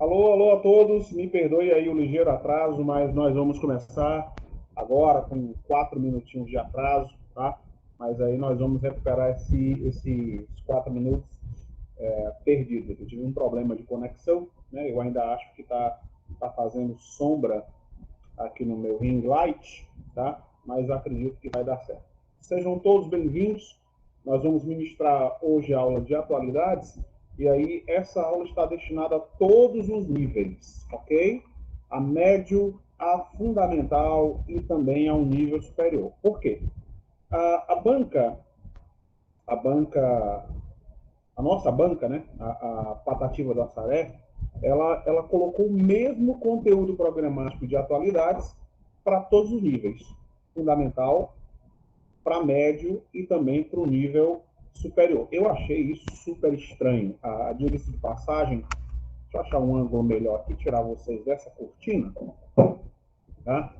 Alô, alô a todos, me perdoe aí o ligeiro atraso, mas nós vamos começar agora com 4 minutinhos de atraso, tá? Mas aí nós vamos recuperar esses 4 minutos perdidos. Eu tive um problema de conexão, né? Eu ainda acho que tá fazendo sombra aqui no meu ring light, tá? Mas acredito que vai dar certo. Sejam todos bem-vindos. Nós vamos ministrar hoje a aula de atualidades. E aí, essa aula está destinada a todos os níveis, ok? A médio, a fundamental e também a um nível superior. Por quê? A banca, a banca, a nossa banca, né, a Patativa do Assaré, ela colocou o mesmo conteúdo programático de atualidades para todos os níveis, fundamental, para médio e também para o nível superior. Eu achei isso super estranho. Diga-se de passagem, deixa eu achar um ângulo melhor aqui, tirar vocês dessa cortina, tá?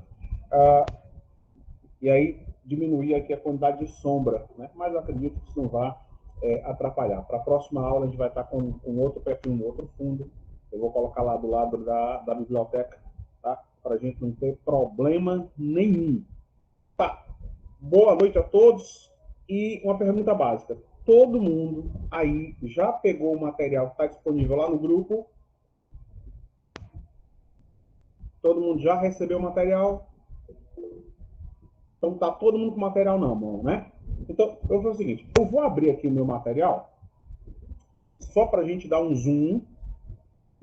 E aí diminuir aqui a quantidade de sombra, né? Mas eu acredito que isso não vai atrapalhar. Para a próxima aula a gente vai estar com outro perfil, um outro fundo. Eu vou colocar lá do lado da biblioteca, tá? Para a gente não ter problema nenhum. Tá. Boa noite a todos. E uma pergunta básica. Todo mundo aí já pegou o material que está disponível lá no grupo? Todo mundo já recebeu o material? Então tá todo mundo com material na mão, né? Então, eu vou fazer o seguinte, eu vou abrir aqui o meu material só para a gente dar um zoom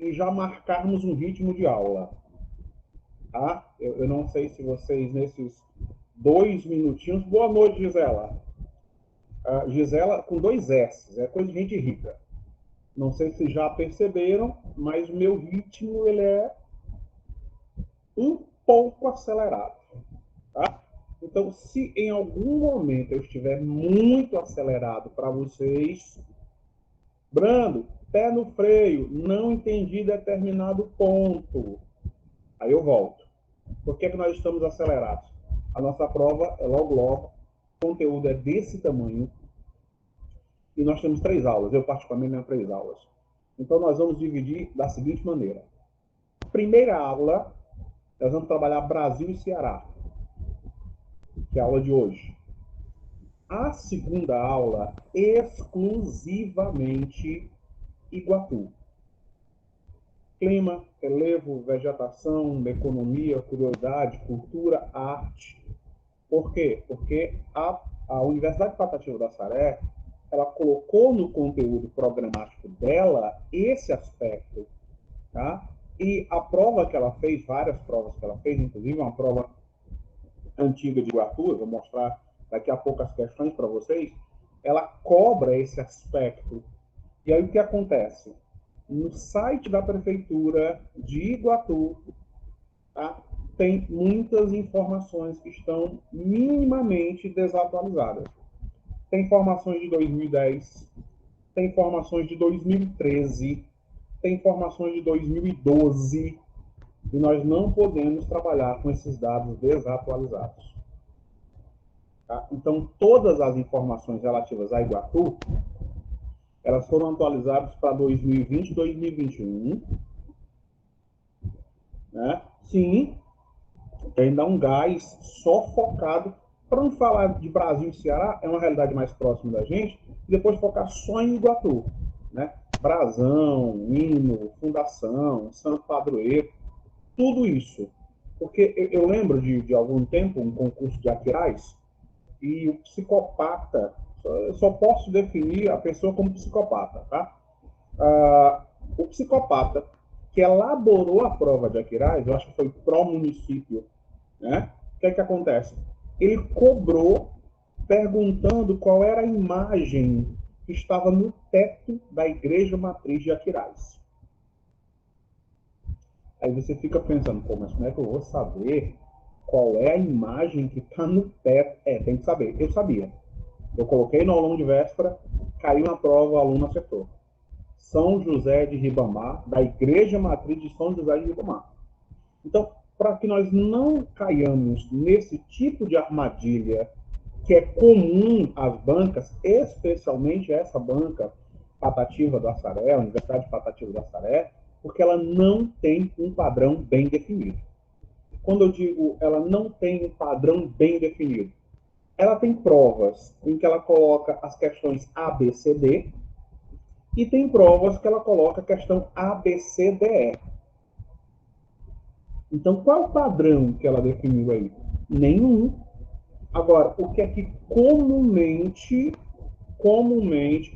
e já marcarmos um ritmo de aula, tá? Eu não sei se vocês, nesses 2 minutinhos... Boa noite, Gisela. Gisela com 2 S, é coisa de gente rica. Não sei se já perceberam, mas o meu ritmo ele é um pouco acelerado, tá? Então, se em algum momento eu estiver muito acelerado para vocês, Brando, pé no freio, não entendi determinado ponto. Aí eu volto. Por que nós estamos acelerados? A nossa prova é logo logo, o conteúdo é desse tamanho, e nós temos 3 aulas. Eu, particularmente, tenho 3 aulas. Então, nós vamos dividir da seguinte maneira. Primeira aula, nós vamos trabalhar Brasil e Ceará, que é a aula de hoje. A segunda aula, exclusivamente Iguatu. Clima, relevo, vegetação, economia, curiosidade, cultura, arte. Por quê? Porque a Universidade Patativa do Assaré, ela colocou no conteúdo programático dela esse aspecto, tá? E a prova que ela fez, várias provas que ela fez, inclusive uma prova antiga de Iguatu, eu vou mostrar daqui a pouco as questões para vocês, ela cobra esse aspecto. E aí o que acontece? No site da Prefeitura de Iguatu, tá, tem muitas informações que estão minimamente desatualizadas. Tem informações de 2010, tem informações de 2013, tem informações de 2012, e nós não podemos trabalhar com esses dados desatualizados. Tá? Então, todas as informações relativas a Iguatu, elas foram atualizadas para 2020 e 2021. Né? Sim, tem dar um gás só focado, para não falar de Brasil e Ceará, é uma realidade mais próxima da gente, e depois focar só em Iguatu. Né? Brasão, Hino, Fundação, Santo Padroeiro, tudo isso. Porque eu lembro de algum tempo, um concurso de Aquiraz, e o psicopata, eu só posso definir a pessoa como psicopata, tá? O psicopata que elaborou a prova de Aquiraz, eu acho que foi pró-município, né? O que é que acontece? Ele cobrou perguntando qual era a imagem que estava no teto da igreja matriz de Aquiraz. Aí você fica pensando, pô, mas como é que eu vou saber qual é a imagem que está no teto? Tem que saber. Eu sabia. Eu coloquei no aulão de véspera, caiu na prova, o aluno acertou. São José de Ribamar, da Igreja Matriz de São José de Ribamar. Então, para que nós não caiamos nesse tipo de armadilha que é comum às bancas, especialmente essa banca Patativa do Assaré, a Universidade Patativa do Assaré, porque ela não tem um padrão bem definido. Quando eu digo ela não tem um padrão bem definido, ela tem provas em que ela coloca as questões A, B, C, D, e tem provas que ela coloca a questão A, B, C, D, E. Então, qual é o padrão que ela definiu aí? Nenhum. Agora, o que é que comumente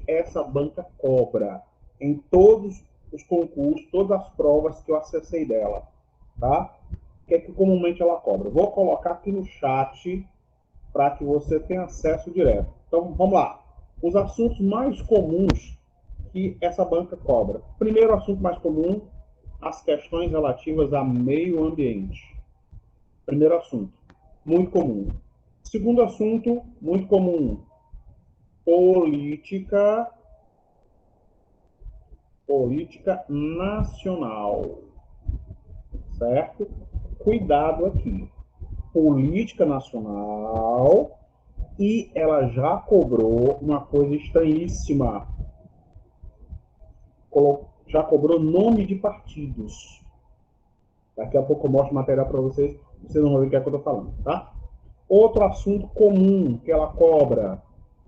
essa banca cobra em todos os concursos, todas as provas que eu acessei dela, tá? O que é que comumente ela cobra? Vou colocar aqui no chat para que você tenha acesso direto. Então, vamos lá. os assuntos mais comuns que essa banca cobra. Primeiro assunto mais comum, as questões relativas a meio ambiente. Primeiro assunto, muito comum. Segundo assunto, muito comum, política nacional, certo? Cuidado aqui. Política nacional, e ela já cobrou uma coisa estranhíssima. Já cobrou nome de partidos. Daqui a pouco eu mostro material para vocês não vão ver o que é que eu estou falando, tá? Outro assunto comum que ela cobra,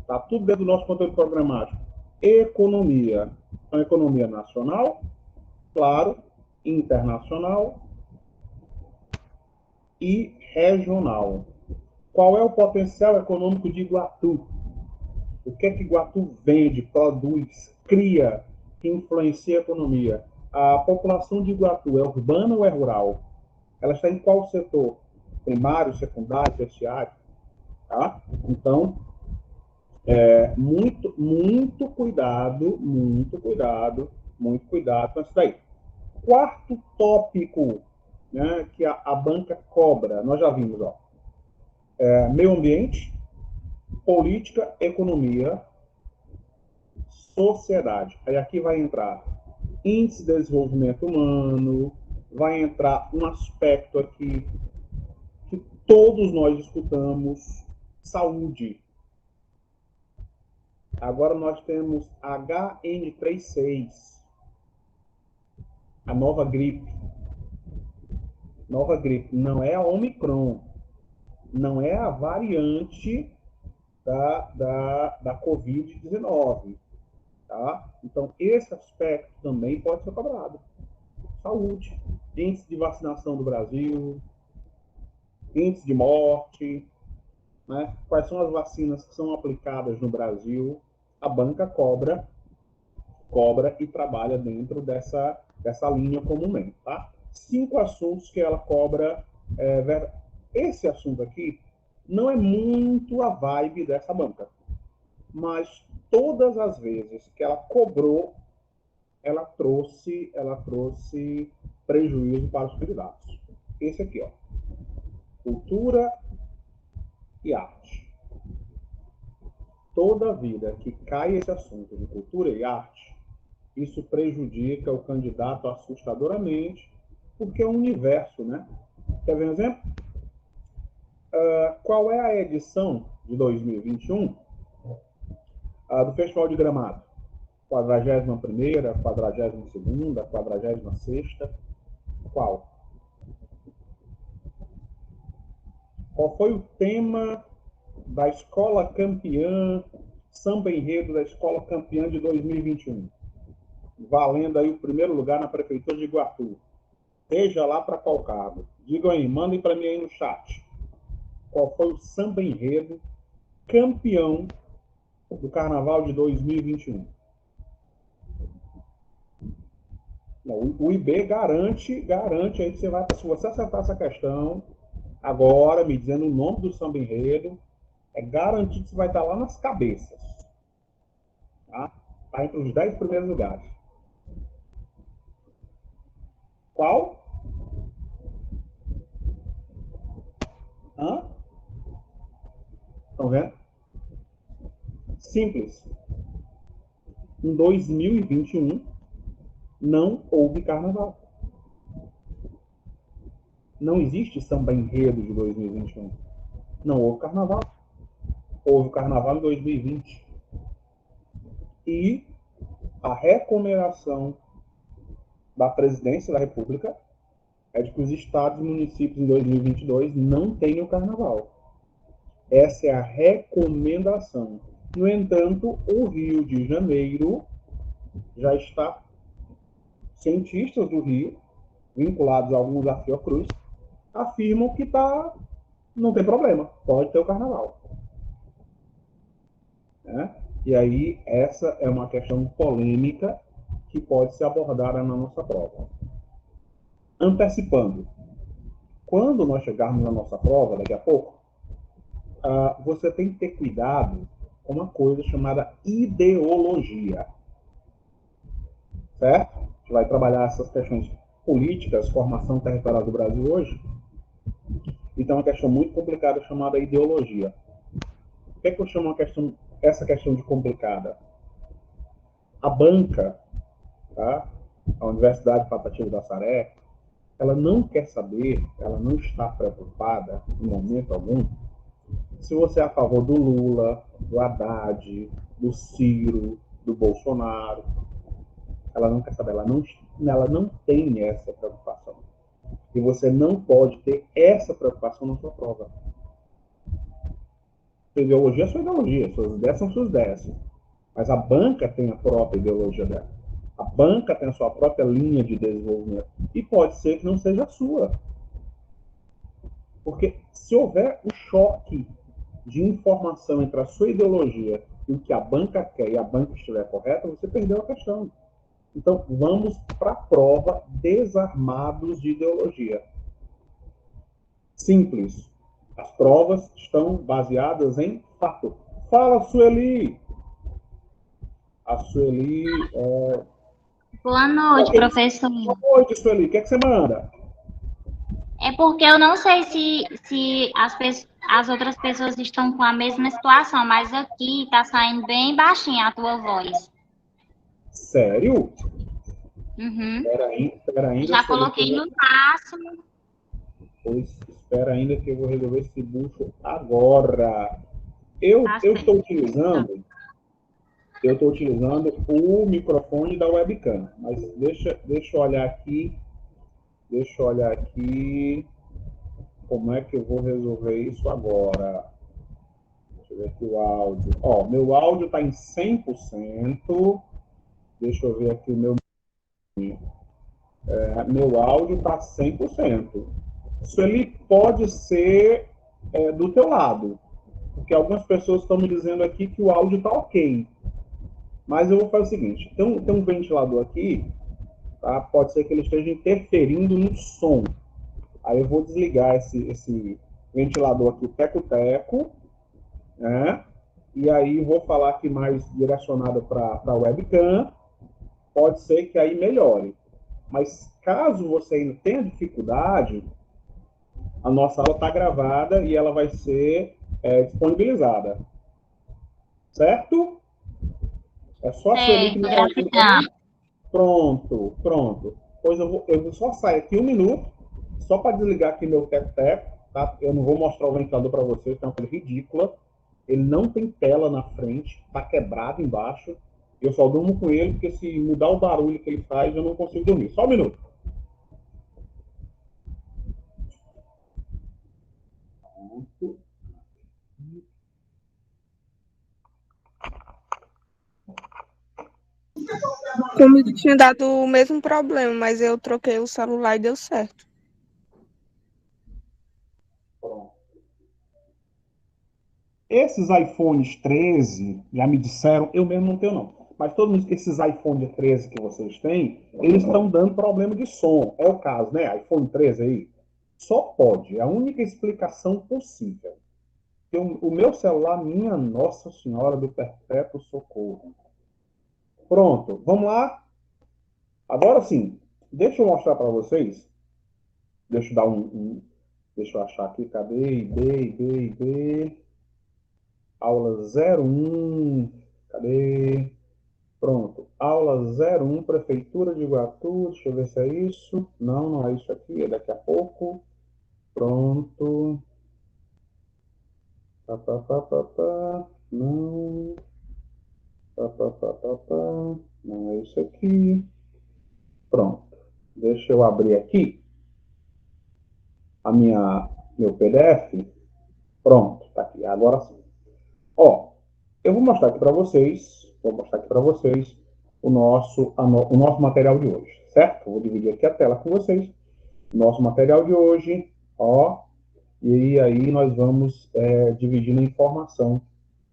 tá tudo dentro do nosso conteúdo programático, economia. Então, economia nacional, claro, internacional e regional. Qual é o potencial econômico de Iguatu? O que é que Iguatu vende, produz, cria, que influencia a economia? A população de Iguatu é urbana ou é rural? Ela está em qual setor? Primário, secundário, terciário? Tá? Então, muito cuidado com isso daí. Quarto tópico, né, que a banca cobra, nós já vimos, ó, meio ambiente, política, economia, sociedade. Aí aqui vai entrar índice de desenvolvimento humano, vai entrar um aspecto aqui que todos nós escutamos, saúde. Agora nós temos HN36, a nova gripe. Nova gripe, não é a Omicron, não é a variante da Covid-19. Tá? Então, esse aspecto também pode ser cobrado. Saúde, índice de vacinação do Brasil, índice de morte, né? Quais são as vacinas que são aplicadas no Brasil. A banca cobra e trabalha dentro dessa linha comumente. Tá? 5 assuntos que ela cobra. Esse assunto aqui não é muito a vibe dessa banca, mas todas as vezes que ela cobrou, ela trouxe prejuízo para os candidatos. Esse aqui, ó, cultura e arte. Toda vida que cai esse assunto de cultura e arte, isso prejudica o candidato assustadoramente, porque é um universo, né? Quer ver um exemplo? Qual é a edição de 2021 do Festival de Gramado? 41ª, 42ª, 46ª? Qual? Qual foi o tema da escola campeã, samba enredo da escola campeã de 2021? Valendo aí o primeiro lugar na prefeitura de Iguatu. Seja lá para qual cargo. Digam aí, mandem para mim aí no chat. Qual foi o samba enredo campeão do Carnaval de 2021? O IB garante aí que você vai, se você acertar essa questão, agora, me dizendo o nome do samba enredo, é garantido que você vai estar lá nas cabeças. Tá? Tá entre os 10 primeiros lugares. Qual? Estão vendo? Simples. Em 2021, não houve carnaval. Não existe samba enredo de 2021. Não houve carnaval. Houve carnaval em 2020. E a recomendação da Presidência da República é de que os estados e municípios em 2022 não tenham carnaval. Essa é a recomendação. No entanto, o Rio de Janeiro já está, cientistas do Rio, vinculados a alguns da Fiocruz, afirmam que não tem problema, pode ter o carnaval. Né? E aí, essa é uma questão polêmica que pode ser abordada na nossa prova. Antecipando, quando nós chegarmos na nossa prova, daqui a pouco, você tem que ter cuidado uma coisa chamada ideologia. Certo? A gente vai trabalhar essas questões políticas, formação territorial do Brasil hoje. Então, é uma questão muito complicada chamada ideologia. O que é que eu chamo essa questão de complicada? A banca, tá? A Universidade Patativa da Saré, ela não quer saber, ela não está preocupada, em momento algum, se você é a favor do Lula, do Haddad, do Ciro, do Bolsonaro. Ela não quer saber, ela não tem essa preocupação. E você não pode ter essa preocupação na sua prova. Sua ideologia é sua ideologia, suas ideias são suas ideias. Mas a banca tem a própria ideologia dela. A banca tem a sua própria linha de desenvolvimento. E pode ser que não seja a sua. Porque se houver um choque de informação entre a sua ideologia e o que a banca quer e a banca estiver correta, você perdeu a questão. Então, vamos para a prova desarmados de ideologia. Simples. As provas estão baseadas em fato. Fala, Sueli! A Sueli... Boa noite, professor. Boa noite, Sueli. O que é que você manda? É porque eu não sei se as outras pessoas estão com a mesma situação, mas aqui está saindo bem baixinha a tua voz. Sério? Uhum. Espera ainda, Já Sueli, coloquei no máximo. pois espera ainda que eu vou resolver esse bucho agora. Eu Tá estou certo. utilizando o microfone da webcam, mas deixa eu olhar aqui, como é que eu vou resolver isso agora. Deixa eu ver aqui o áudio. Ó, meu áudio está em 100%. Deixa eu ver aqui o meu áudio está 100%. Isso ele pode ser do teu lado, porque algumas pessoas estão me dizendo aqui que o áudio está ok. Mas eu vou fazer o seguinte: tem um ventilador aqui, tá? Pode ser que ele esteja interferindo no som. Aí eu vou desligar esse ventilador aqui, teco-teco, né? E aí vou falar aqui mais direcionado para a webcam. Pode ser que aí melhore. Mas caso você ainda tenha dificuldade, a nossa aula está gravada e ela vai ser disponibilizada. Certo? É só a Sueli que Certo, me confirma gratidão. aí. Pronto, pronto. Pois eu vou só sair aqui um minuto, só para desligar aqui meu teco-teco, tá? Eu não vou mostrar o ventilador para vocês, que é uma coisa ridícula. Ele não tem tela na frente, está quebrado embaixo. Eu só durmo com ele, porque se mudar o barulho que ele faz, eu não consigo dormir. Só um minuto. Comigo tinha dado o mesmo problema, mas eu troquei o celular e deu certo. Pronto. Esses iPhones 13, já me disseram, eu mesmo não tenho não, mas todo mundo, esses iPhone 13 que vocês têm, eles estão dando problema de som. É o caso, né? iPhone 13 aí. Só pode, é a única explicação possível. O meu celular, minha Nossa Senhora do Perpétuo Socorro. Pronto, vamos lá? Agora sim, deixa eu mostrar para vocês. Deixa eu dar deixa eu achar aqui, cadê? Aula 01. Cadê? Pronto. Aula 01, Prefeitura de Iguatu. Deixa eu ver se é isso. Não, não é isso aqui, é daqui a pouco. Pronto. Pá, pá, pá, pá, pá. Não. Pá, pá, pá, pá, pá. Não é isso aqui. Pronto. Deixa eu abrir aqui meu PDF. Pronto, tá aqui. Agora sim. Ó, eu vou mostrar aqui para vocês, o nosso material de hoje, certo? Vou dividir aqui a tela com vocês. Nosso material de hoje, ó, e aí nós vamos dividindo a informação,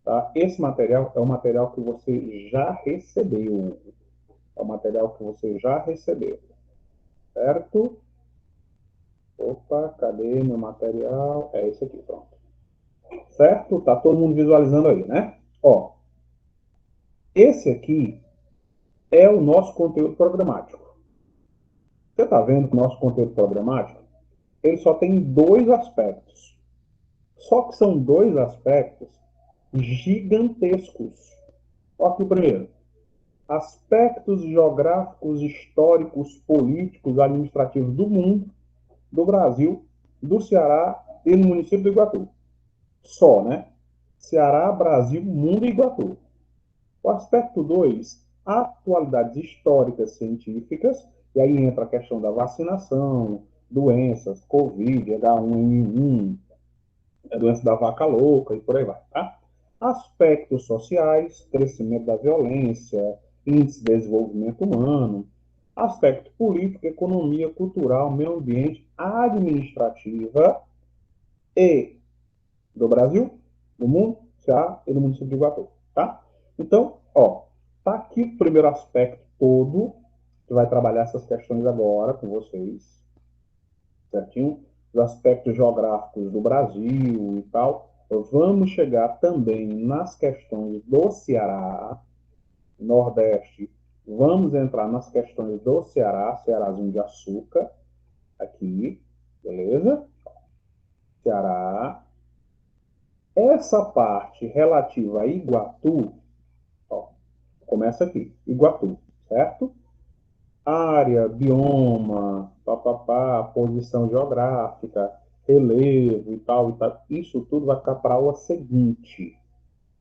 tá? Esse material é o material que você já recebeu. É o material que você já recebeu, certo? Opa, cadê meu material? É esse aqui, pronto. Certo? Tá todo mundo visualizando aí, né? Ó, Esse aqui é o nosso conteúdo programático. Você está vendo que o nosso conteúdo programático ele só tem dois aspectos. Só que são dois aspectos gigantescos. Olha aqui o primeiro. Aspectos geográficos, históricos, políticos, administrativos do mundo, do Brasil, do Ceará e no município do Iguatu. Só, né? Ceará, Brasil, mundo e Iguatu. O aspecto 2, atualidades históricas científicas, e aí entra a questão da vacinação, doenças, Covid, H1N1, a doença da vaca louca e por aí vai, tá? Aspectos sociais, crescimento da violência, índice de desenvolvimento humano, aspecto político, economia, cultural, meio ambiente, administrativa e do Brasil, do mundo, Ceará e do município de Iguatu, tá? Então, ó, tá aqui o primeiro aspecto todo, que vai trabalhar essas questões agora com vocês, certinho? Os aspectos geográficos do Brasil e tal. Vamos chegar também nas questões do Ceará, Nordeste. Vamos entrar nas questões do Ceará, Cearazinho de açúcar, aqui, beleza? Ceará. Essa parte relativa a Iguatu, ó, começa aqui, Iguatu, certo? Área, bioma, papapá, posição geográfica, relevo e tal, isso tudo vai ficar para a aula seguinte.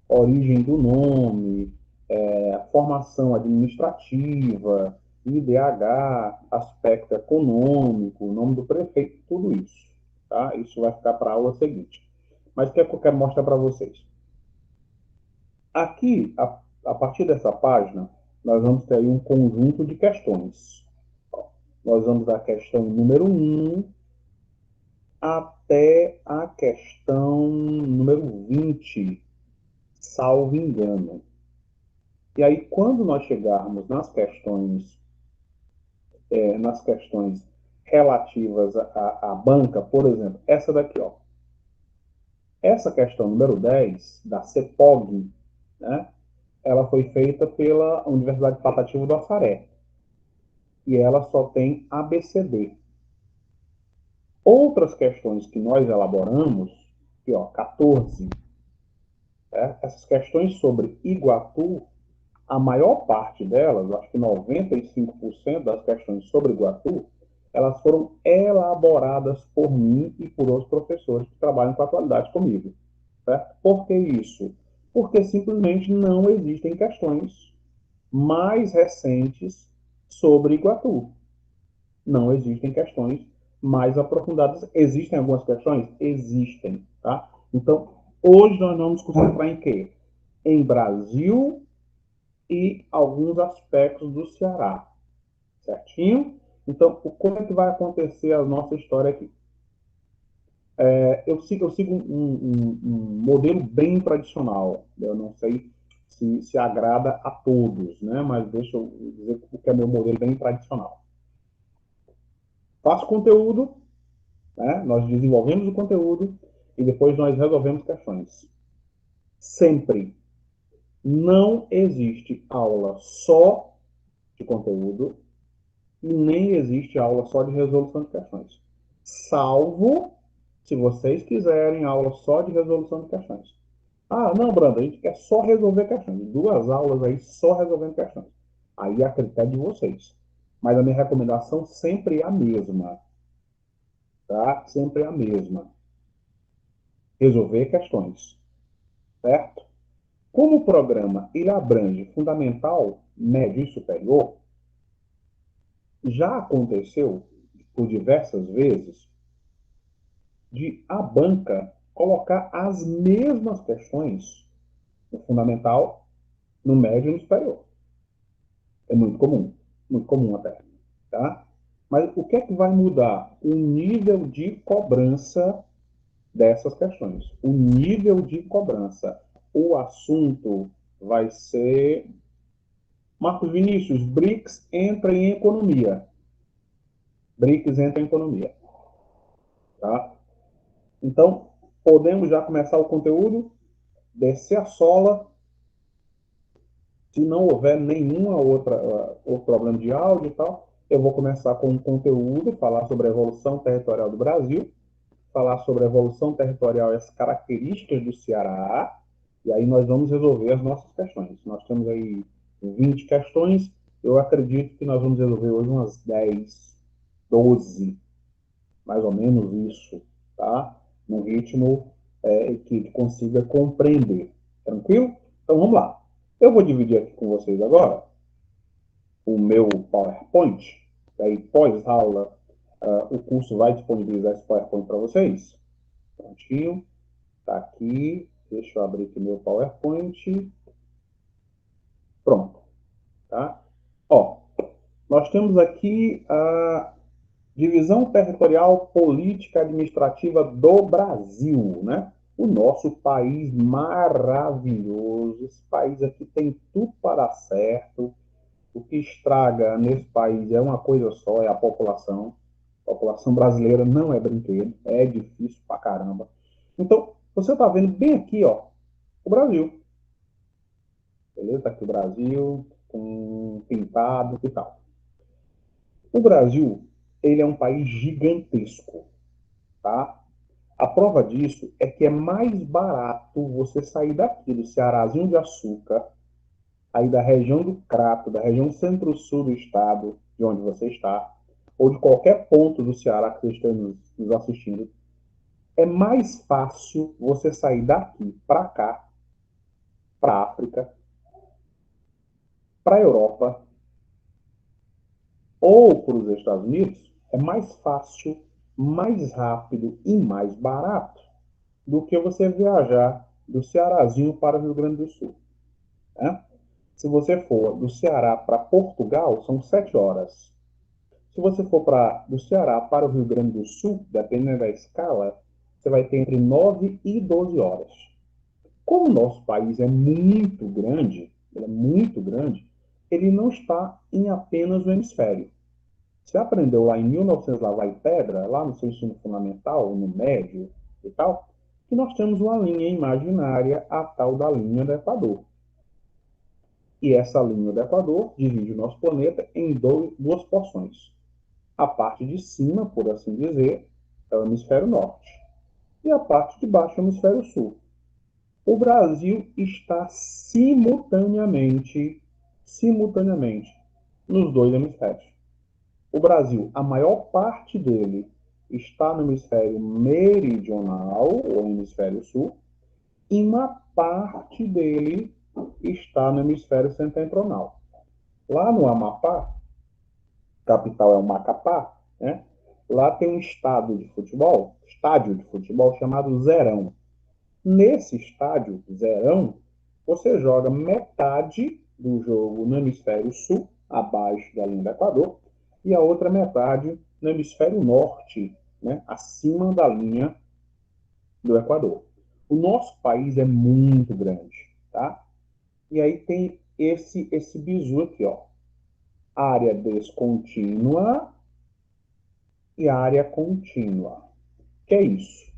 Origem do nome, formação administrativa, IDH, aspecto econômico, nome do prefeito, tudo isso. Tá? Isso vai ficar para a aula seguinte. Mas o que é que eu quero mostrar para vocês? Aqui, a partir dessa página, nós vamos ter aí um conjunto de questões. Nós vamos da questão número 1 até a questão número 20, salvo engano. E aí, quando nós chegarmos nas questões relativas à banca, por exemplo, essa daqui, ó. Essa questão número 10, da CEPOG, né, ela foi feita pela Universidade Patativa do Açaré. E ela só tem ABCD. Outras questões que nós elaboramos, aqui, ó, 14, essas questões sobre Iguatu, a maior parte delas, acho que 95% das questões sobre Iguatu, elas foram elaboradas por mim e por outros professores que trabalham com a atualidade comigo. Certo? Por que isso? Porque simplesmente não existem questões mais recentes sobre Iguatu. Não existem questões mais aprofundadas. Existem algumas questões? Existem. Tá? Então, hoje nós vamos concentrar em quê? Em Brasil e alguns aspectos do Ceará. Certinho? Então, como é que vai acontecer a nossa história aqui? Eu sigo um modelo bem tradicional. Eu não sei se agrada a todos, né? Mas deixa eu dizer o que é meu modelo bem tradicional. Faço conteúdo, né? Nós desenvolvemos o conteúdo e depois nós resolvemos questões. Sempre. Não existe aula só de conteúdo e nem existe aula só de resolução de questões. Salvo se vocês quiserem aula só de resolução de questões. Ah, não, Branda, a gente quer só resolver questões. 2 aulas aí só resolvendo questões. Aí é a critério de vocês. Mas a minha recomendação sempre é a mesma. Tá? Sempre é a mesma. Resolver questões. Certo? Como o programa ele abrange fundamental, médio e superior, já aconteceu por diversas vezes de a banca colocar as mesmas questões no fundamental, no médio e no superior. É muito comum até. Tá? Mas o que é que vai mudar? O nível de cobrança dessas questões. O nível de cobrança. O assunto vai ser... Marcos Vinícius, BRICS entra em economia. BRICS entra em economia. Tá? Então, podemos já começar o conteúdo, descer a sola Se não houver nenhuma outro problema de áudio e tal, eu vou começar com um conteúdo, falar sobre a evolução territorial do Brasil, falar sobre a evolução territorial e as características do Ceará, e aí nós vamos resolver as nossas questões. Nós temos aí 20 questões, eu acredito que nós vamos resolver hoje umas 10, 12, mais ou menos isso, tá? Num ritmo que consiga compreender. Tranquilo? Então vamos lá. Eu vou dividir aqui com vocês agora o meu PowerPoint, e aí pós-aula o curso vai disponibilizar esse PowerPoint para vocês. Prontinho. Tá aqui. Deixa eu abrir aqui meu PowerPoint. Pronto. Tá? Ó, nós temos aqui a divisão territorial política administrativa do Brasil, né? O nosso país maravilhoso. Esse país aqui tem tudo para dar certo. O que estraga nesse país é uma coisa só, é a população. A população brasileira não é brinquedo, é difícil pra caramba. Então, você está vendo bem aqui, ó, o Brasil. Beleza? Tá aqui o Brasil, com pintado e tal. O Brasil, ele é um país gigantesco, tá? A prova disso é que é mais barato você sair daqui do Cearazinho de Açúcar, aí da região do Crato, da região centro-sul do estado, de onde você está, ou de qualquer ponto do Ceará que você esteja nos assistindo, é mais fácil você sair daqui para cá, para a África, para a Europa ou para os Estados Unidos, é mais fácil, mais rápido e mais barato do que você viajar do Cearazinho para o Rio Grande do Sul. Né? Se você for do Ceará para Portugal, são 7 horas. Se você for do Ceará para o Rio Grande do Sul, dependendo da escala, você vai ter entre 9 e 12 horas. Como o nosso país é muito grande, ele não está em apenas o hemisfério. Você aprendeu lá em 1900 lá vai pedra, lá no seu ensino fundamental, no médio e tal, que nós temos uma linha imaginária, a tal da linha do Equador. E essa linha do Equador divide o nosso planeta em duas porções. A parte de cima, por assim dizer, é o hemisfério norte. E a parte de baixo é o hemisfério sul. O Brasil está simultaneamente nos dois hemisférios. O Brasil, a maior parte dele está no hemisfério meridional, ou hemisfério sul, e uma parte dele está no hemisfério setentrional. Lá no Amapá, capital é o Macapá, né? Lá tem um estádio de futebol chamado Zerão. Nesse estádio Zerão, você joga metade do jogo no hemisfério sul, abaixo da linha do Equador, e a outra metade no hemisfério norte, né, acima da linha do Equador. O nosso país é muito grande, tá? E aí tem esse bizu aqui, ó. Área descontínua e área contínua. O que é isso?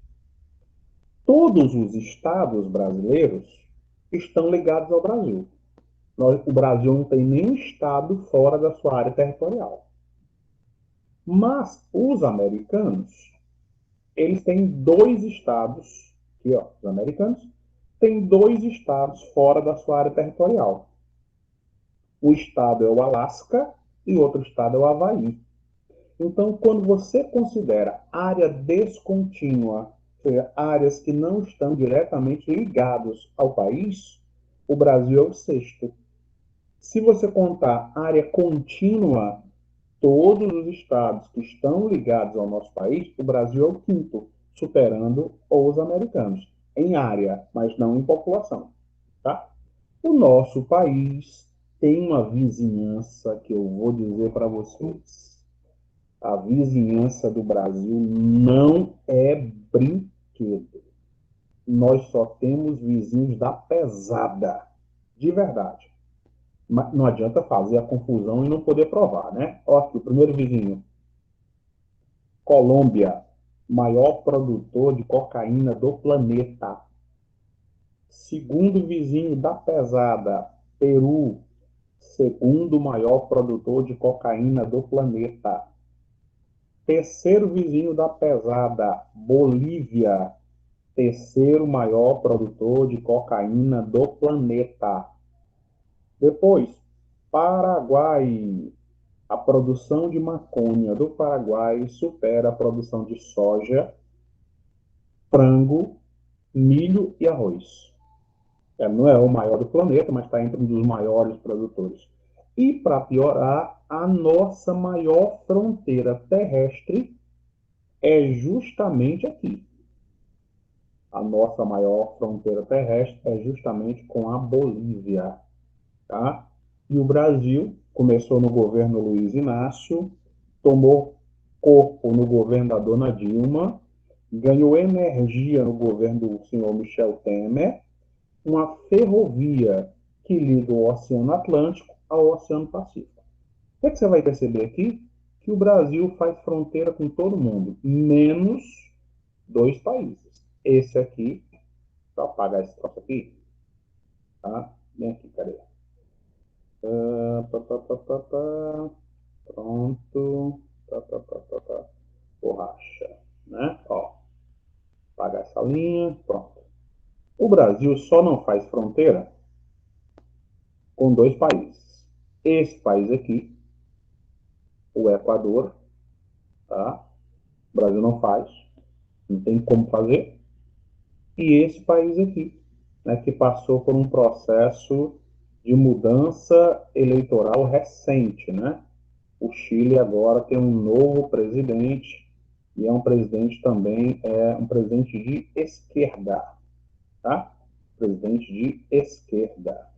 Todos os estados brasileiros estão ligados ao Brasil. O Brasil não tem nenhum estado fora da sua área territorial. Mas os americanos, eles têm 2 estados, aqui ó, os americanos, têm 2 estados fora da sua área territorial. Um estado é o Alasca e outro estado é o Havaí. Então, quando você considera área descontínua, ou seja, áreas que não estão diretamente ligadas ao país, o Brasil é o 6º. Se você contar área contínua, todos os estados que estão ligados ao nosso país, o Brasil é o 5º, superando os americanos, em área, mas não em população. Tá? O nosso país tem uma vizinhança que eu vou dizer para vocês. A vizinhança do Brasil não é brinquedo. Nós só temos vizinhos da pesada, de verdade. Mas não adianta fazer a confusão e não poder provar, né? Olha aqui, o primeiro vizinho. Colômbia, maior produtor de cocaína do planeta. Segundo vizinho da pesada, Peru, segundo maior produtor de cocaína do planeta. Terceiro vizinho da pesada, Bolívia, terceiro maior produtor de cocaína do planeta. Depois, Paraguai. A produção de maconha do Paraguai supera a produção de soja, frango, milho e arroz. Não é o maior do planeta, mas está entre um dos maiores produtores. E, para piorar, a nossa maior fronteira terrestre é justamente aqui. A nossa maior fronteira terrestre é justamente com a Bolívia. Tá? E o Brasil começou no governo Luiz Inácio, tomou corpo no governo da dona Dilma, ganhou energia no governo do senhor Michel Temer, uma ferrovia que liga o Oceano Atlântico ao Oceano Pacífico. O que você vai perceber aqui? Que o Brasil faz fronteira com todo mundo, menos 2 países. Esse aqui, deixa eu apagar esse troço aqui, tá? Vem aqui, cadê? Pronto. Borracha, né? Ó, apagar essa linha, pronto. O Brasil só não faz fronteira com 2 países. Esse país aqui, o Equador, tá? O Brasil não faz, não tem como fazer. E esse país aqui, né, que passou por um processo de mudança eleitoral recente, né? O Chile agora tem um novo presidente e é um presidente também, um presidente de esquerda, tá? Presidente de esquerda.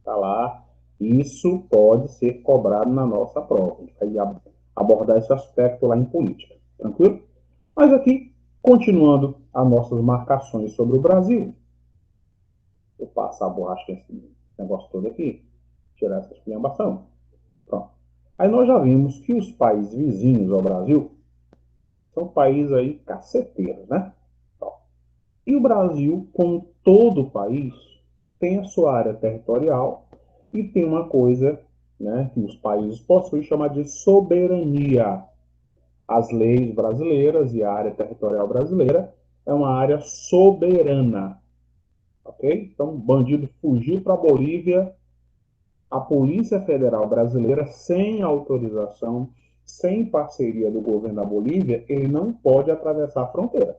Tá lá. Isso pode ser cobrado na nossa prova. A gente vai abordar esse aspecto lá em política. Tranquilo? Mas aqui, continuando as nossas marcações sobre o Brasil, vou passar a borracha nesse negócio todo aqui, tirar essa esculhambação. Pronto. Aí nós já vimos que os países vizinhos ao Brasil são países aí caceteiros, né? E o Brasil, como todo país, tem a sua área territorial e tem uma coisa, né, que os países possuem, chamada de soberania. As leis brasileiras e a área territorial brasileira é uma área soberana. Ok? Então, o bandido fugiu para a Bolívia, a Polícia Federal Brasileira, sem autorização, sem parceria do governo da Bolívia, ele não pode atravessar a fronteira.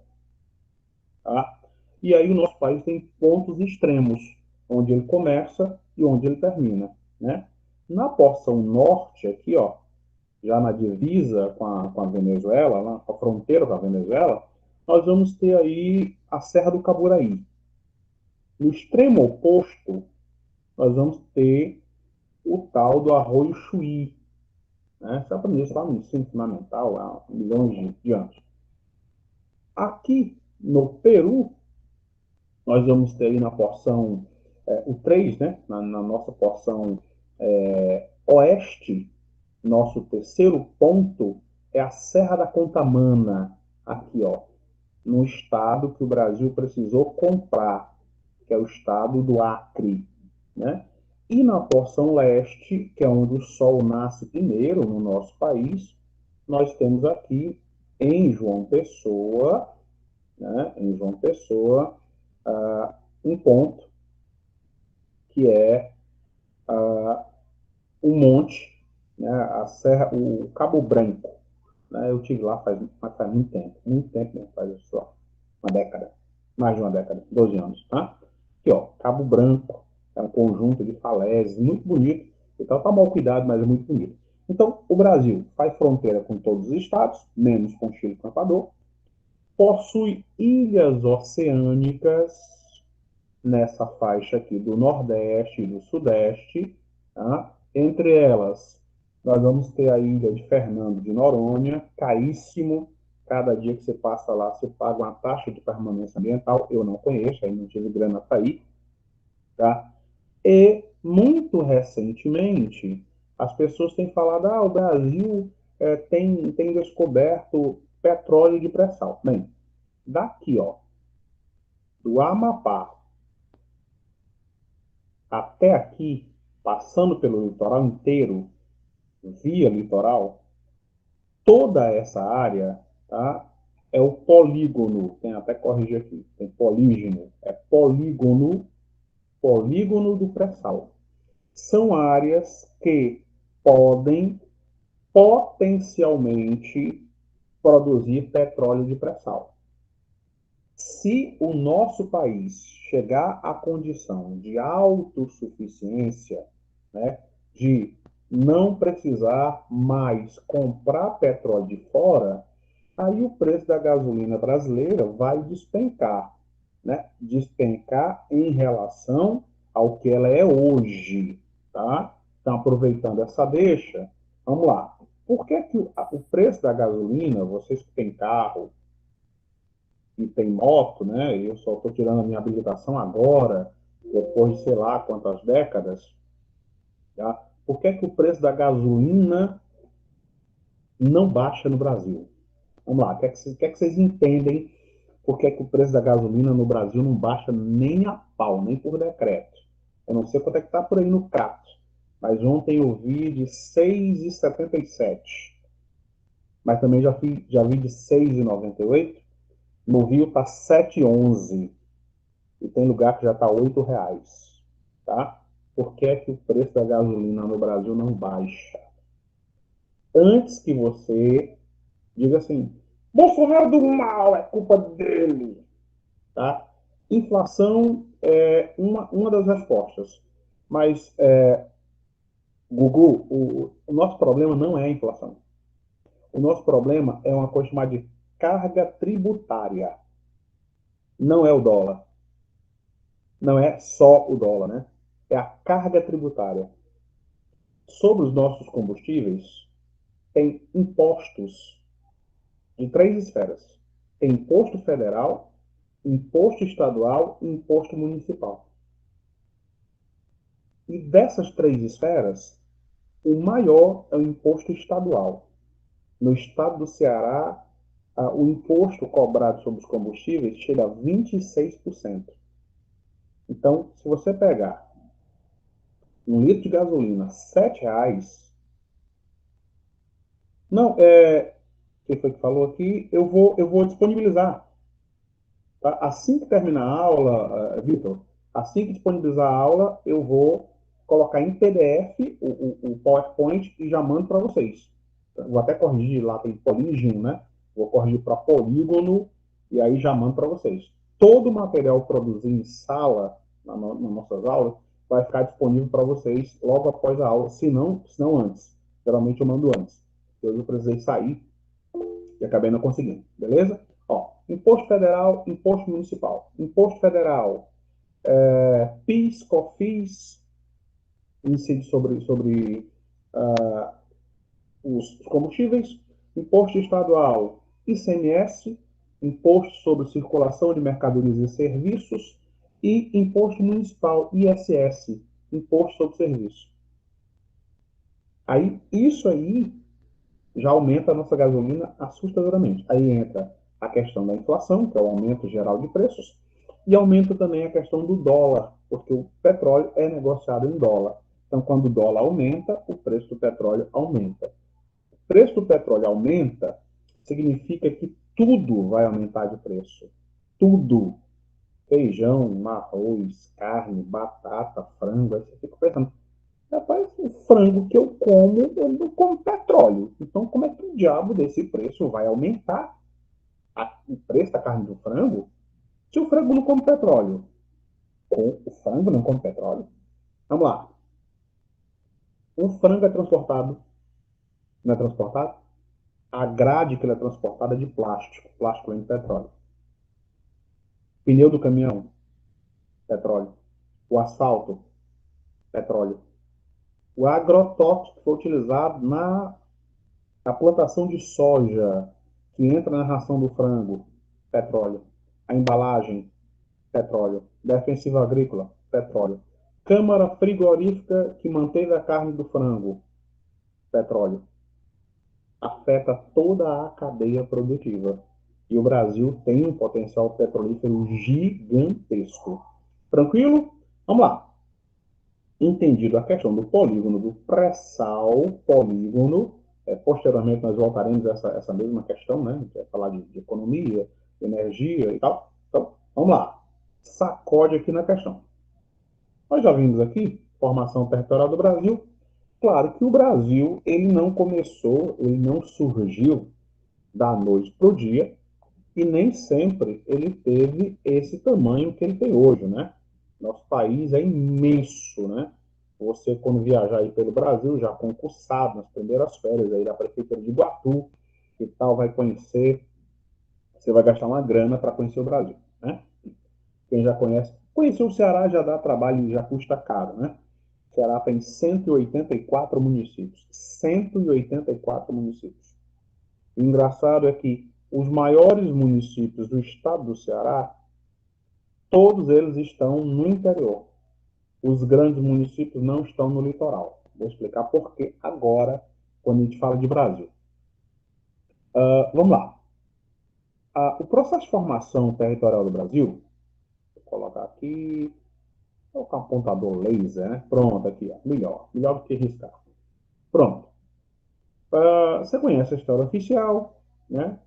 Tá? E aí o nosso país tem pontos extremos, onde ele começa e onde ele termina. Né? Na porção norte, aqui, ó, já na divisa com a Venezuela, na fronteira com a Venezuela, nós vamos ter aí a Serra do Caburaí. No extremo oposto, nós vamos ter o tal do Arroio Chuí. Né? Você aprendeu isso lá no ensino fundamental, há milhões de anos. Aqui no Peru, nós vamos ter aí na porção, o 3, né? na nossa porção oeste, nosso terceiro ponto é a Serra da Contamana, aqui, ó, no estado que o Brasil precisou comprar, que é o estado do Acre, né? E na porção leste, que é onde o sol nasce primeiro no nosso país, nós temos aqui em João Pessoa, né? Em João Pessoa, um ponto que é o monte, né? A serra, o Cabo Branco. Né? Eu estive lá faz muito tempo mesmo, faz só uma década, mais de uma década, 12 anos, tá? Aqui, ó, Cabo Branco, é um conjunto de falésias, muito bonito, então tá mal cuidado, mas é muito bonito. Então, o Brasil faz fronteira com todos os estados, menos com Chile e com Equador, possui ilhas oceânicas nessa faixa aqui do Nordeste e do Sudeste, tá? Entre elas, nós vamos ter a ilha de Fernando de Noronha, caríssimo. Cada dia que você passa lá, você paga uma taxa de permanência ambiental. Eu não conheço, aí não tive grana para ir. Tá? E, muito recentemente, as pessoas têm falado, o Brasil tem descoberto petróleo de pré-sal. Bem, daqui, ó, do Amapá até aqui, passando pelo litoral inteiro, via litoral, toda essa área, tá, é o polígono, tem até corrigir aqui, tem polígono, é polígono, polígono do pré-sal. São áreas que podem potencialmente produzir petróleo de pré-sal. Se o nosso país chegar à condição de autossuficiência, né, de não precisar mais comprar petróleo de fora, aí o preço da gasolina brasileira vai despencar, né? Despencar em relação ao que ela é hoje, tá? Então, aproveitando essa deixa, vamos lá. Por que que o preço da gasolina, vocês que têm carro e têm moto, né? Eu só estou tirando a minha habilitação agora, depois de sei lá quantas décadas, tá? Por que que o preço da gasolina não baixa no Brasil? Vamos lá, o que é que vocês entendem por que é que o preço da gasolina no Brasil não baixa nem a pau, nem por decreto? Eu não sei quanto é que está por aí no Crato, mas ontem eu vi de 6,77. Mas também já vi de 6,98. No Rio está 7,11. E tem lugar que já está R$ 8. Tá? Por que é que o preço da gasolina no Brasil não baixa? Antes que você diga assim, Bolsonaro do mal, é culpa dele. Tá? Inflação é uma das respostas. Mas, Gugu, o nosso problema não é a inflação. O nosso problema é uma coisa chamada de carga tributária. Não é o dólar. Não é só o dólar, né? É a carga tributária. Sobre os nossos combustíveis, tem impostos em 3 esferas. Tem imposto federal, imposto estadual e imposto municipal. E dessas 3 esferas, o maior é o imposto estadual. No estado do Ceará, o imposto cobrado sobre os combustíveis chega a 26%. Então, se você pegar 1 litro de gasolina, R$ 7, não, quem foi que falou aqui? Eu vou disponibilizar. Tá? Assim que terminar a aula, Vitor, assim que disponibilizar a aula, eu vou colocar em PDF o PowerPoint e já mando para vocês. Vou até corrigir lá pelo polígono, né? Vou corrigir para polígono e aí já mando para vocês. Todo o material produzido em sala, nas nossas aulas, vai ficar disponível para vocês logo após a aula, se não antes. Geralmente eu mando antes. Hoje eu precisei sair e acabei não conseguindo, beleza? Ó, imposto federal, imposto municipal. Imposto federal, PIS, COFINS, incide sobre os combustíveis. Imposto estadual, ICMS, imposto sobre circulação de mercadorias e serviços, e imposto municipal, ISS, imposto sobre serviço. Aí, isso aí já aumenta a nossa gasolina assustadoramente. Aí entra a questão da inflação, que é o aumento geral de preços, e aumenta também a questão do dólar, porque o petróleo é negociado em dólar. Então, quando o dólar aumenta, o preço do petróleo aumenta. O preço do petróleo aumenta, significa que tudo vai aumentar de preço. Tudo. Feijão, arroz, carne, batata, frango. Aí você fica pensando, rapaz, o frango que eu não como petróleo. Então, como é que o diabo desse preço vai aumentar o preço da carne do frango se o frango não come petróleo? Ou o frango não come petróleo? Vamos lá. O frango é transportado, não é transportado? A grade que ele é transportada é de plástico. Plástico vem de petróleo. Pneu do caminhão, petróleo. O asfalto, petróleo. O agrotóxico que foi utilizado na plantação de soja, que entra na ração do frango, petróleo. A embalagem, petróleo. Defensivo agrícola, petróleo. Câmara frigorífica que manteve a carne do frango, petróleo. Afeta toda a cadeia produtiva. E o Brasil tem um potencial petrolífero gigantesco. Tranquilo? Vamos lá. entendido a questão do polígono do pré-sal, polígono, posteriormente nós voltaremos a essa mesma questão, né? A gente vai falar de economia, de energia e tal. Então, vamos lá. Sacode aqui na questão. Nós já vimos aqui, formação territorial do Brasil. Claro que o Brasil, ele não começou, ele não surgiu da noite para o dia, e nem sempre ele teve esse tamanho que ele tem hoje, né? Nosso país é imenso, né? Você, quando viajar aí pelo Brasil, já concursado nas primeiras férias aí da Prefeitura de Iguatu e tal, vai conhecer, você vai gastar uma grana para conhecer o Brasil, né? Quem já conhece, conhecer o Ceará já dá trabalho e já custa caro, né? O Ceará tem 184 municípios. 184 municípios. O engraçado é que os maiores municípios do estado do Ceará, todos eles estão no interior. Os grandes municípios não estão no litoral. Vou explicar por que agora, quando a gente fala de Brasil. Vamos lá. O processo de formação territorial do Brasil, vou colocar aqui, vou colocar um apontador laser, né? Pronto, aqui, ó, melhor do que riscar. Pronto. Você conhece a história oficial, né?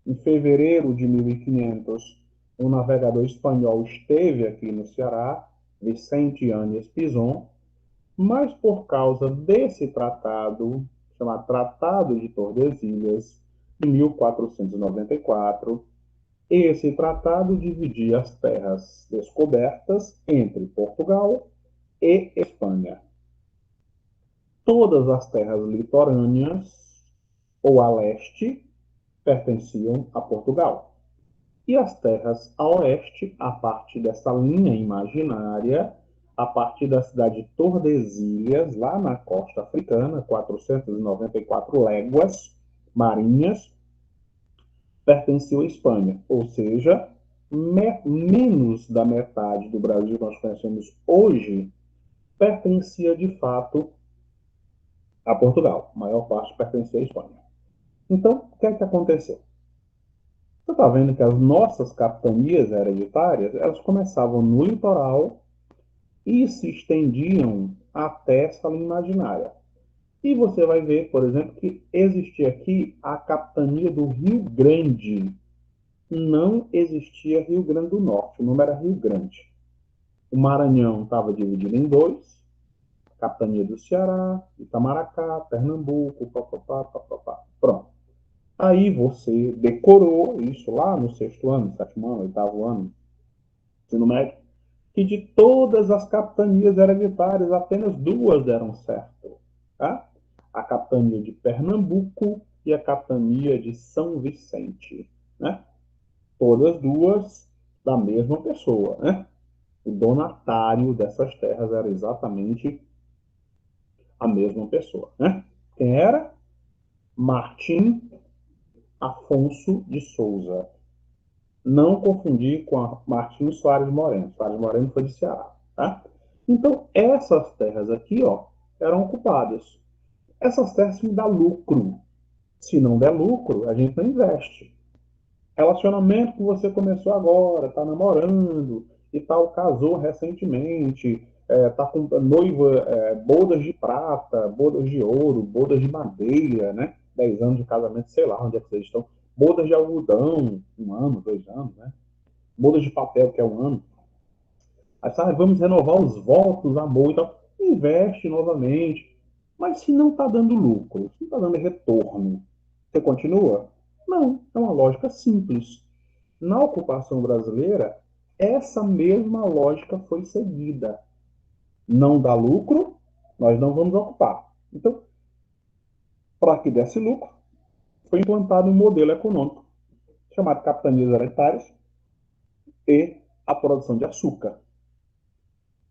Em fevereiro de 1500, um navegador espanhol esteve aqui no Ceará, Vicente Yanes Pizon, mas por causa desse tratado, chamado Tratado de Tordesilhas, de 1494, esse tratado dividia as terras descobertas entre Portugal e Espanha. Todas as terras litorâneas, ou a leste, pertenciam a Portugal. E as terras a oeste, a partir dessa linha imaginária, a partir da cidade de Tordesilhas, lá na costa africana, 494 léguas marinhas, pertenciam à Espanha. Ou seja, menos da metade do Brasil que nós conhecemos hoje pertencia de fato a Portugal. A maior parte pertencia à Espanha. Então, o que é que aconteceu? Você está vendo que as nossas capitanias hereditárias, elas começavam no litoral e se estendiam até essa linha imaginária. E você vai ver, por exemplo, que existia aqui a capitania do Rio Grande. Não existia Rio Grande do Norte, o nome era Rio Grande. O Maranhão estava dividido em dois, capitania do Ceará, Itamaracá, Pernambuco, papapá, papapá. Pronto. Aí você decorou isso lá no sexto ano, sétimo ano, oitavo ano, ensino médio, que de todas as capitanias hereditárias, apenas duas deram certo. Tá? A capitania de Pernambuco e a capitania de São Vicente. Né? Todas duas da mesma pessoa. Né? O donatário dessas terras era exatamente a mesma pessoa. Né? Quem era? Martim Afonso de Souza. Não confundir com a Martim Soares Moreno. Soares Moreno foi de Ceará. Tá? Então, essas terras aqui, ó, eram ocupadas. Essas terras me dão lucro. Se não der lucro, a gente não investe. Relacionamento que você começou agora, está namorando e tal, casou recentemente, está com noiva, bodas de prata, bodas de ouro, bodas de madeira, né? 10 anos de casamento, sei lá onde é que vocês estão. Bodas de algodão, 1 ano, 2 anos, né? Bodas de papel, que é 1 ano. Aí, sabe, vamos renovar os votos, amor e tal. Investe novamente. Mas se não está dando lucro, se não está dando retorno, você continua? Não, é uma lógica simples. Na ocupação brasileira, essa mesma lógica foi seguida. Não dá lucro, nós não vamos ocupar. Então, para que desse lucro, foi implantado um modelo econômico chamado capitanias hereditárias e a produção de açúcar.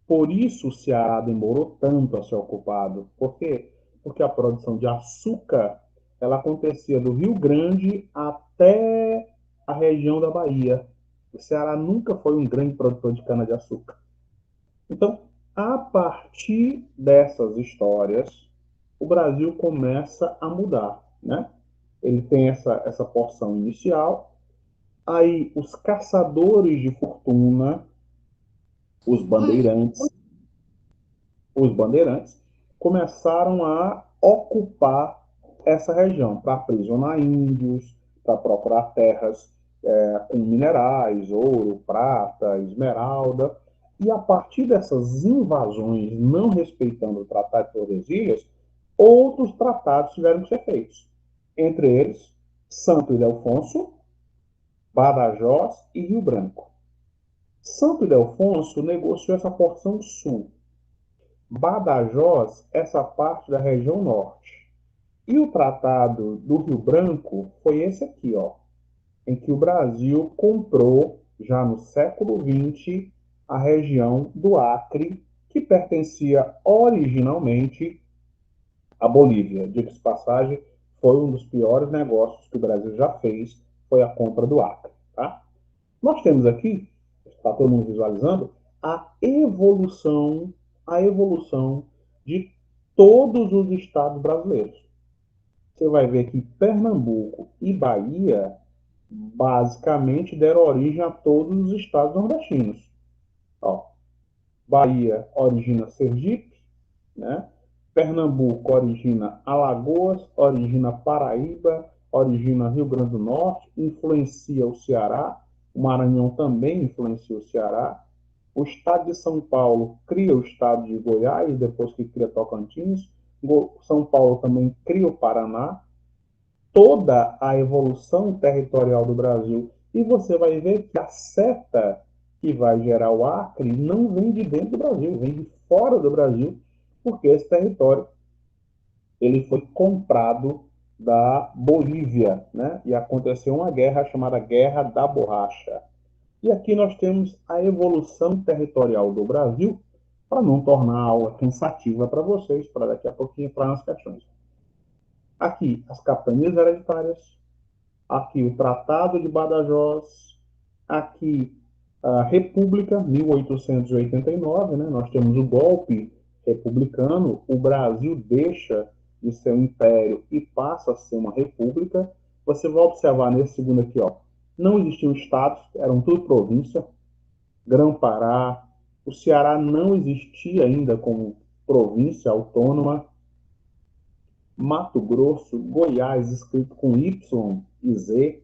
Por isso o Ceará demorou tanto a ser ocupado. Por quê? Porque a produção de açúcar ela acontecia do Rio Grande até a região da Bahia. O Ceará nunca foi um grande produtor de cana-de-açúcar. Então, a partir dessas histórias, o Brasil começa a mudar, né? Ele tem essa porção inicial, aí os caçadores de fortuna, os bandeirantes, os bandeirantes, começaram a ocupar essa região para aprisionar índios, para procurar terras com minerais, ouro, prata, esmeralda. E a partir dessas invasões, não respeitando o Tratado de Tordesilhas, outros tratados tiveram que ser feitos. Entre eles, Santo Ildefonso, Badajoz e Rio Branco. Santo Ildefonso negociou essa porção sul. Badajoz, essa parte da região norte. E o Tratado do Rio Branco foi esse aqui, ó, em que o Brasil comprou, já no século XX, a região do Acre, que pertencia originalmente à Bolívia. Diga-se de passagem, foi um dos piores negócios que o Brasil já fez, foi a compra do Acre. Tá? Nós temos aqui, está todo mundo visualizando, a evolução de todos os estados brasileiros. Você vai ver que Pernambuco e Bahia basicamente deram origem a todos os estados nordestinos. Ó, Bahia origina Sergipe, né? Pernambuco origina Alagoas, origina Paraíba, origina Rio Grande do Norte, influencia o Ceará, o Maranhão também influencia o Ceará. O estado de São Paulo cria o estado de Goiás, depois que cria Tocantins. São Paulo também cria o Paraná. Toda a evolução territorial do Brasil. E você vai ver que a seta que vai gerar o Acre não vem de dentro do Brasil, vem de fora do Brasil, porque esse território ele foi comprado da Bolívia, né? E aconteceu uma guerra chamada Guerra da Borracha. E aqui nós temos a evolução territorial do Brasil, para não tornar a aula cansativa para vocês, para daqui a pouquinho entrar nas questões. Aqui, as capitanias hereditárias, aqui o Tratado de Badajoz, aqui a República, 1889, né? Nós temos o golpe republicano, o Brasil deixa de ser um império e passa a ser uma república. Você vai observar nesse segundo aqui, ó, não existiam estados, eram tudo província. Grã-Pará, o Ceará não existia ainda como província autônoma. Mato Grosso, Goiás, escrito com Y e Z,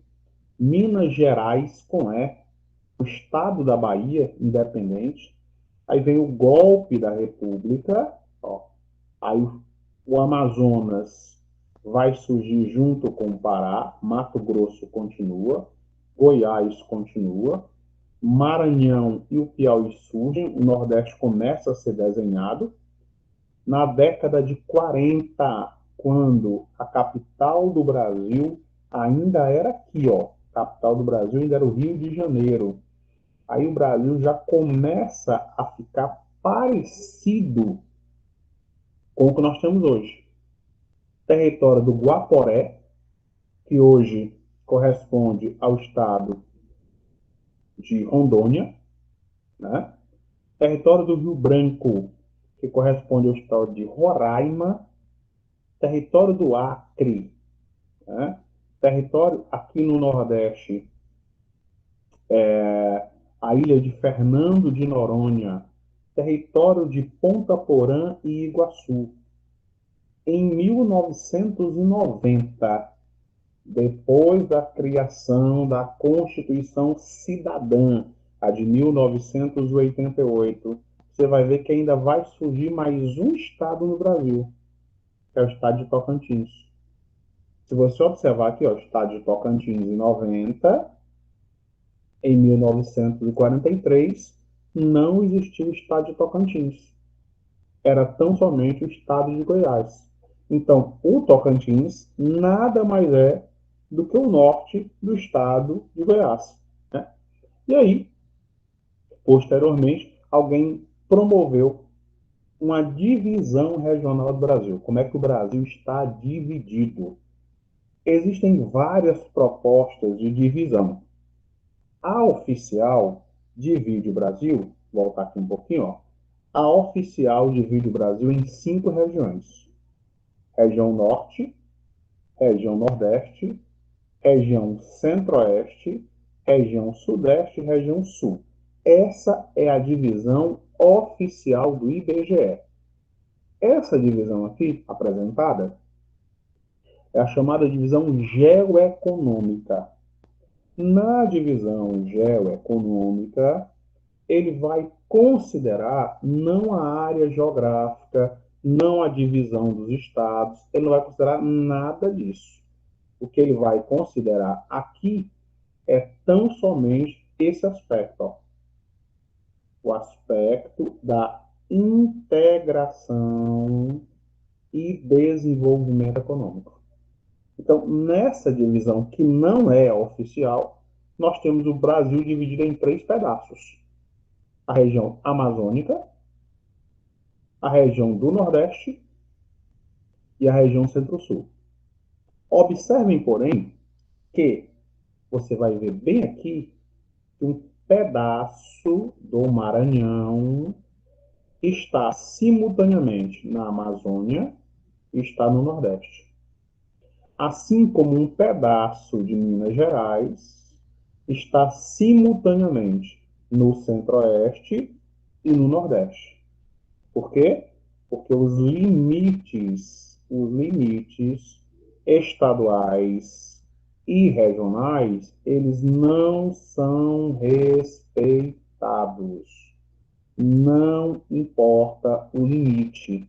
Minas Gerais, com E, o estado da Bahia, independente. Aí vem o golpe da República, ó. Aí o Amazonas vai surgir junto com o Pará, Mato Grosso continua, Goiás continua, Maranhão e o Piauí surgem, o Nordeste começa a ser desenhado. Na década de 40, quando a capital do Brasil ainda era aqui, ó, a capital do Brasil ainda era o Rio de Janeiro. Aí o Brasil já começa a ficar parecido com o que nós temos hoje. Território do Guaporé, que hoje corresponde ao estado de Rondônia, né? Território do Rio Branco, que corresponde ao estado de Roraima. Território do Acre, né? Território aqui no Nordeste, a ilha de Fernando de Noronha, território de Ponta Porã e Iguaçu. Em 1990, depois da criação da Constituição Cidadã, a de 1988, você vai ver que ainda vai surgir mais um estado no Brasil, que é o estado de Tocantins. Se você observar aqui, ó, o estado de Tocantins em 90, em 1943, não existiu o estado de Tocantins. Era tão somente o estado de Goiás. Então, o Tocantins nada mais é do que o norte do estado de Goiás, né? E aí, posteriormente, alguém promoveu uma divisão regional do Brasil. Como é que o Brasil está dividido? Existem várias propostas de divisão. A oficial divide o Brasil, vou voltar aqui um pouquinho, ó. A oficial divide o Brasil em 5 regiões. Região Norte, região Nordeste, região Centro-Oeste, região Sudeste e região Sul. Essa é a divisão oficial do IBGE. Essa divisão aqui, apresentada, é a chamada divisão geoeconômica. Na divisão geoeconômica, ele vai considerar não a área geográfica, não a divisão dos estados, ele não vai considerar nada disso. O que ele vai considerar aqui é tão somente esse aspecto, ó, o aspecto da integração e desenvolvimento econômico. Então, nessa divisão que não é oficial, nós temos o Brasil dividido em 3 pedaços: a região amazônica, a região do Nordeste e a região Centro-Sul. Observem, porém, que você vai ver bem aqui que um pedaço do Maranhão está simultaneamente na Amazônia e está no Nordeste. Assim como um pedaço de Minas Gerais está simultaneamente no Centro-Oeste e no Nordeste. Por quê? Porque os limites estaduais e regionais, eles não são respeitados. Não importa o limite.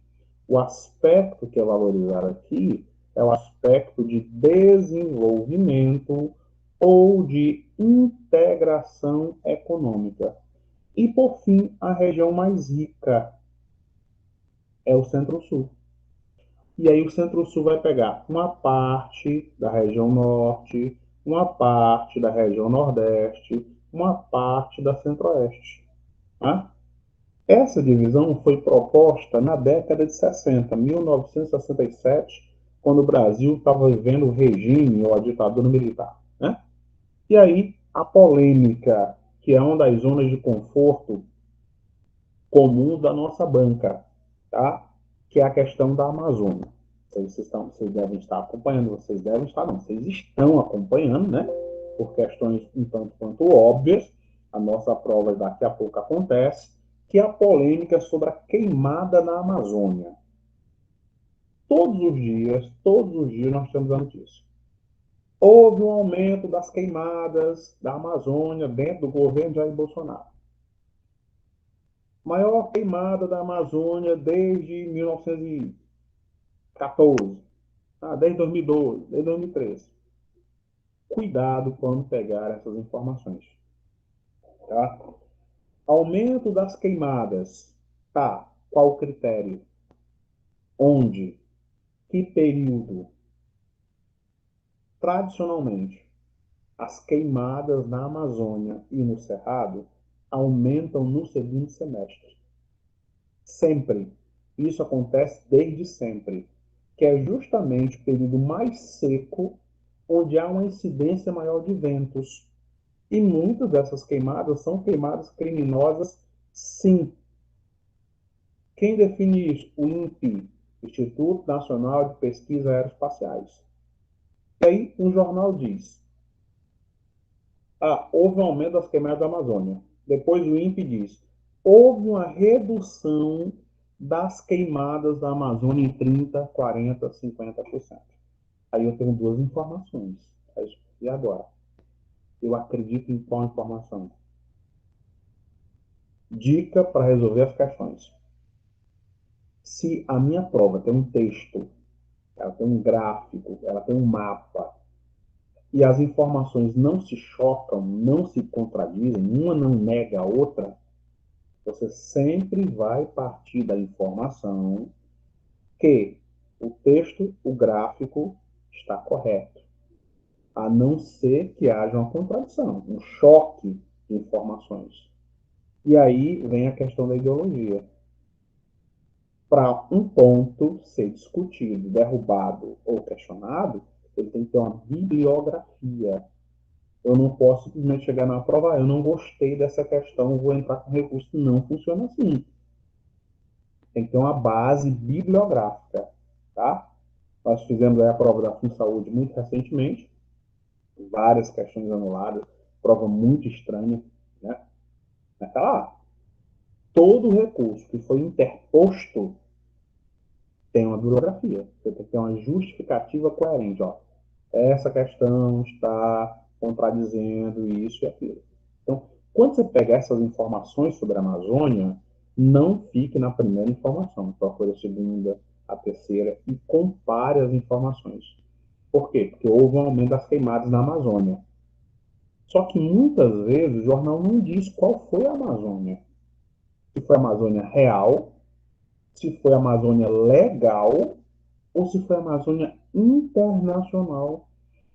O aspecto que é valorizado aqui é o aspecto de desenvolvimento ou de integração econômica. E, por fim, a região mais rica é o Centro-Sul. E aí o Centro-Sul vai pegar uma parte da região Norte, uma parte da região Nordeste, uma parte da Centro-Oeste. Tá? Essa divisão foi proposta na década de 60, 1967, quando o Brasil estava vivendo o regime ou a ditadura militar. Né? E aí a polêmica, que é uma das zonas de conforto comuns da nossa banca, tá? Que é a questão da Amazônia. Vocês devem estar acompanhando, vocês devem estar, não, vocês estão acompanhando, né? Por questões um tanto quanto óbvias, a nossa prova daqui a pouco acontece, que é a polêmica sobre a queimada na Amazônia. Todos os dias nós temos a notícia. Houve um aumento das queimadas da Amazônia dentro do governo de Jair Bolsonaro. Maior queimada da Amazônia desde 1914, desde 2012, desde 2013. Cuidado quando pegar essas informações. Tá? Aumento das queimadas. Tá. Qual o critério? Onde? Que período? Tradicionalmente, as queimadas na Amazônia e no Cerrado aumentam no segundo semestre. Sempre. Isso acontece desde sempre, que é justamente o período mais seco, onde há uma incidência maior de ventos. E muitas dessas queimadas são queimadas criminosas, sim. Quem define isso? O INPE, Instituto Nacional de Pesquisas Aeroespaciais. E aí um jornal diz, houve um aumento das queimadas da Amazônia. Depois o INPE diz, houve uma redução das queimadas da Amazônia em 30%, 40%, 50%. Aí eu tenho duas informações. E agora? Eu acredito em qual informação? Dica para resolver as questões. Se a minha prova tem um texto, ela tem um gráfico, ela tem um mapa, e as informações não se chocam, não se contradizem, uma não nega a outra, você sempre vai partir da informação que o texto, o gráfico, está correto. A não ser que haja uma contradição, um choque de informações. E aí vem a questão da ideologia. Para um ponto ser discutido, derrubado ou questionado, ele tem que ter uma bibliografia. Eu não posso simplesmente chegar na prova, eu não gostei dessa questão, vou entrar com recurso. Não funciona assim. Tem que ter uma base bibliográfica, tá? Nós fizemos aí a prova da FunSaúde muito recentemente, várias questões anuladas, prova muito estranha, né? Mas tá lá. Todo recurso que foi interposto tem uma bibliografia. Você tem que ter uma justificativa coerente. Ó. Essa questão está contradizendo isso e aquilo. Então, quando você pega essas informações sobre a Amazônia, não fique na primeira informação. Procure a segunda, a terceira e compare as informações. Por quê? Porque houve um aumento das queimadas na Amazônia. Só que muitas vezes o jornal não diz qual foi a Amazônia. Se foi a Amazônia real, se foi a Amazônia legal ou se foi a Amazônia internacional.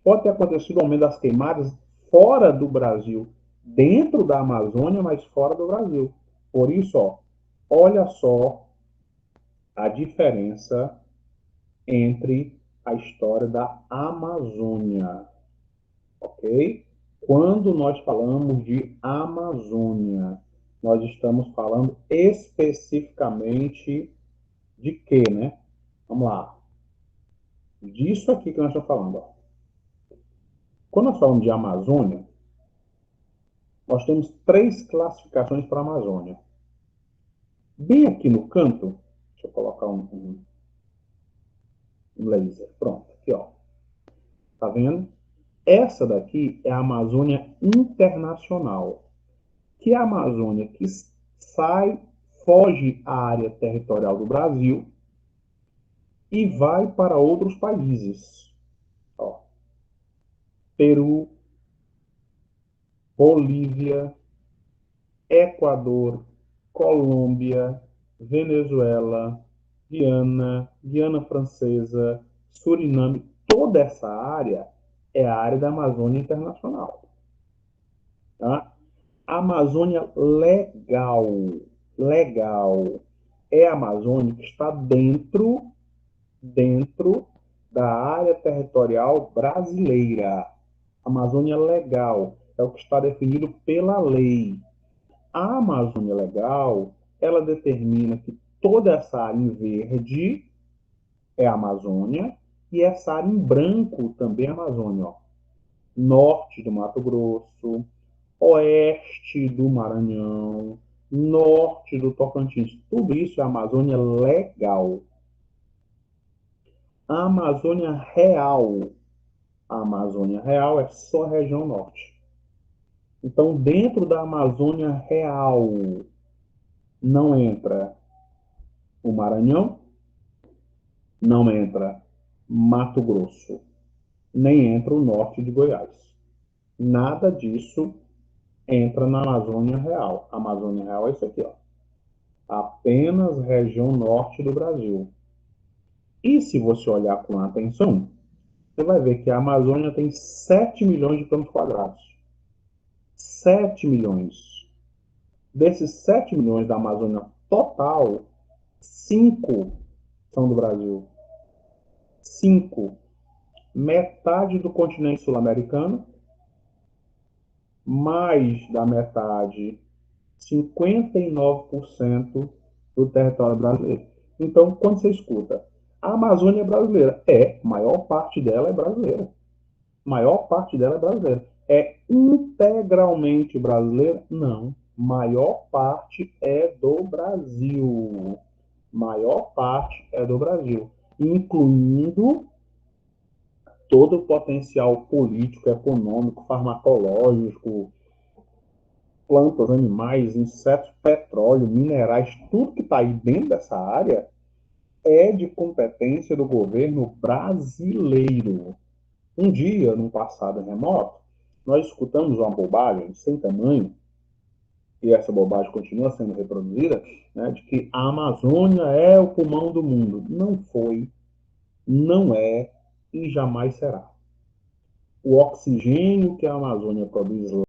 Pode ter acontecido o aumento das queimadas fora do Brasil, dentro da Amazônia, mas fora do Brasil. Por isso, ó, olha só a diferença entre a história da Amazônia, ok? Quando nós falamos de Amazônia, nós estamos falando especificamente de quê, né? Vamos lá. Disso aqui que nós estamos falando, ó. Quando nós falamos de Amazônia, nós temos 3 classificações para a Amazônia. Bem aqui no canto, deixa eu colocar um laser. Pronto, aqui, ó. Tá vendo? Essa daqui é a Amazônia Internacional, que é a Amazônia que foge à área territorial do Brasil e vai para outros países. Ó. Peru, Bolívia, Equador, Colômbia, Venezuela, Guiana Francesa, Suriname, toda essa área é a área da Amazônia Internacional. Tá? A Amazônia legal, é a Amazônia que está dentro da área territorial brasileira. Amazônia legal é o que está definido pela lei. A Amazônia Legal, ela determina que toda essa área em verde é a Amazônia e essa área em branco também é a Amazônia. Ó. Norte do Mato Grosso, oeste do Maranhão, norte do Tocantins. Tudo isso é Amazônia Legal. A Amazônia Real. A Amazônia Real é só a região norte. Então, dentro da Amazônia Real, não entra o Maranhão, não entra Mato Grosso, nem entra o norte de Goiás. Nada disso entra na Amazônia Real. A Amazônia Real é isso aqui, ó. Apenas região norte do Brasil. E se você olhar com atenção, você vai ver que a Amazônia tem 7 milhões de quilômetros quadrados. 7 milhões. Desses 7 milhões da Amazônia total, 5 são do Brasil. 5. Metade do continente sul-americano, mais da metade, 59% do território brasileiro. Então, quando você escuta, a Amazônia é brasileira. A maior parte dela é brasileira. Maior parte dela é brasileira. É integralmente brasileira? Não. Maior parte é do Brasil. Maior parte é do Brasil. Incluindo todo o potencial político, econômico, farmacológico, plantas, animais, insetos, petróleo, minerais, tudo que está aí dentro dessa área é de competência do governo brasileiro. Um dia, num passado remoto, nós escutamos uma bobagem sem tamanho, e essa bobagem continua sendo reproduzida, né, de que a Amazônia é o pulmão do mundo. Não foi, não é e jamais será. O oxigênio que a Amazônia produz